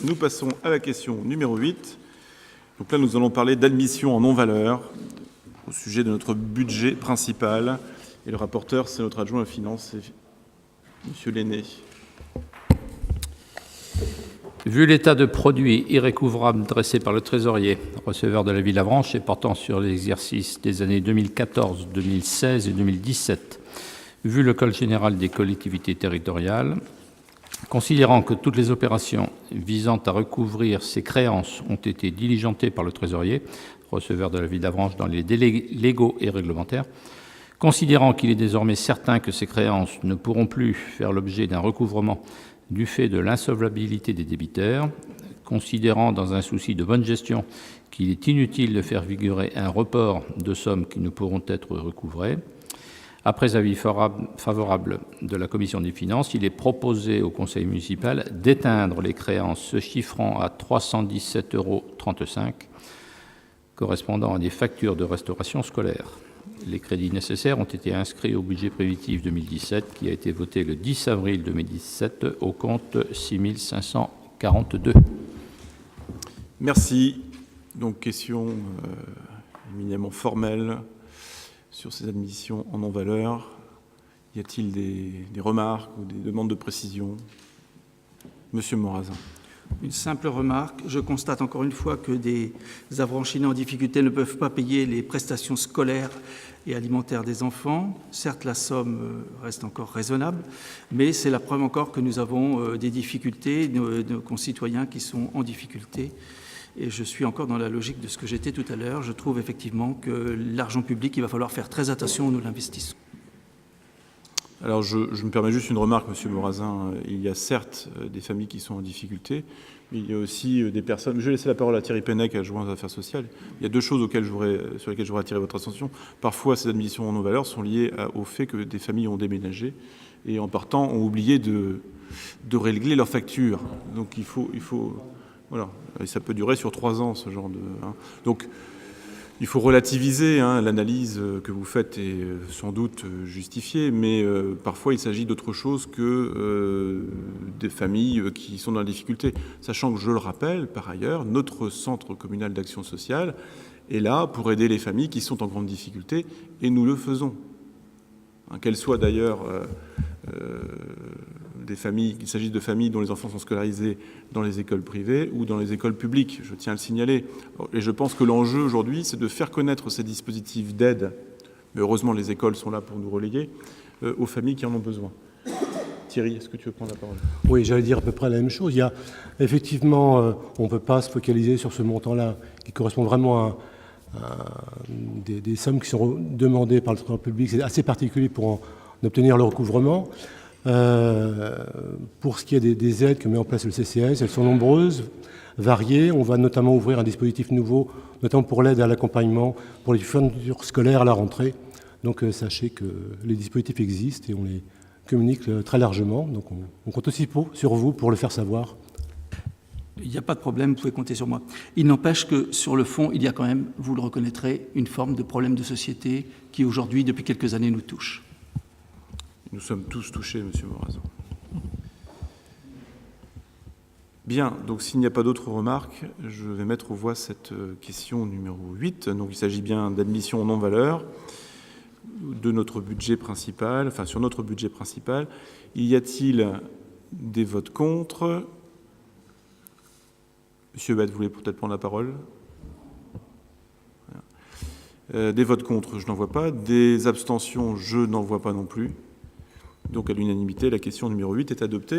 Nous passons à la question numéro 8. Donc là, nous allons parler d'admission en non-valeur au sujet de notre budget principal. Et le rapporteur, c'est notre adjoint aux finances, M. Lenné. Vu l'état de produits irrécouvrables dressé par le trésorier, receveur de l'avis de l'Avranches et portant sur l'exercice des années 2014, 2016 et 2017, vu le code général des collectivités territoriales, considérant que toutes les opérations visant à recouvrir ces créances ont été diligentées par le trésorier, receveur de l'avis de l'Avranches dans les délais légaux et réglementaires, considérant qu'il est désormais certain que ces créances ne pourront plus faire l'objet d'un recouvrement du fait de l'insolvabilité des débiteurs, considérant dans un souci de bonne gestion qu'il est inutile de faire figurer un report de sommes qui ne pourront être recouvrées, après avis favorable de la Commission des finances, il est proposé au Conseil municipal d'éteindre les créances se chiffrant à 317,35 €, correspondant à des factures de restauration scolaire. Les crédits nécessaires ont été inscrits au budget prévitif 2017 qui a été voté le 10 avril 2017 au compte 6542. Merci. Donc, question éminemment formelle sur ces admissions en non-valeur. Y a-t-il des remarques ou des demandes de précision? Monsieur Morazin. Une simple remarque. Je constate encore une fois que des affranchis en difficulté ne peuvent pas payer les prestations scolaires et alimentaires des enfants. Certes, la somme reste encore raisonnable, mais c'est la preuve encore que nous avons des difficultés, nos concitoyens qui sont en difficulté. Et je suis encore dans la logique de ce que j'étais tout à l'heure. Je trouve effectivement que l'argent public, il va falloir faire très attention où nous l'investissons. Alors, je me permets juste une remarque, Monsieur Morazin. Il y a certes des familles qui sont en difficulté, mais il y a aussi des personnes... Je vais laisser la parole à Thierry Pennec, adjoint aux affaires sociales. Il y a deux choses sur lesquelles je voudrais attirer votre attention. Parfois, ces admissions en non-valeur sont liées au fait que des familles ont déménagé et, en partant, ont oublié de régler leurs factures. Donc, il faut voilà. Et ça peut durer sur 3 ans, ce genre de... Donc, il faut relativiser. L'analyse que vous faites est sans doute justifiée, mais parfois il s'agit d'autre chose que des familles qui sont dans la difficulté. Sachant que, je le rappelle, par ailleurs, notre centre communal d'action sociale est là pour aider les familles qui sont en grande difficulté, et nous le faisons. Qu'elles soient d'ailleurs des familles, qu'il s'agisse de familles dont les enfants sont scolarisés dans les écoles privées ou dans les écoles publiques, je tiens à le signaler. Et je pense que l'enjeu aujourd'hui, c'est de faire connaître ces dispositifs d'aide, mais heureusement les écoles sont là pour nous relayer, aux familles qui en ont besoin. Thierry, est-ce que tu veux prendre la parole? Oui, j'allais dire à peu près la même chose. Il y a effectivement, on ne peut pas se focaliser sur ce montant-là, qui correspond vraiment à des sommes qui sont demandées par le trésor public. C'est assez particulier pour en obtenir le recouvrement. Pour ce qui est des aides que met en place le CCAS, elles sont nombreuses, variées. On va notamment ouvrir un dispositif nouveau, notamment pour l'aide à l'accompagnement pour les fournitures scolaires à la rentrée. Donc sachez que les dispositifs existent et on les communique très largement. Donc on compte aussi sur vous pour le faire savoir. Il n'y a pas de problème, vous pouvez compter sur moi. Il n'empêche que sur le fond, il y a quand même, vous le reconnaîtrez, une forme de problème de société qui aujourd'hui, depuis quelques années, nous touche. Nous sommes tous touchés, Monsieur Morazin. Bien, donc s'il n'y a pas d'autres remarques, je vais mettre aux voix cette question numéro 8. Donc il s'agit bien d'admission en non-valeur de notre budget principal, enfin sur notre budget principal. Y a-t-il des votes contre? Monsieur Bette, vous voulez peut-être prendre la parole? Des votes contre, je n'en vois pas. Des abstentions, je n'en vois pas non plus. Donc à l'unanimité, la question numéro 8 est adoptée.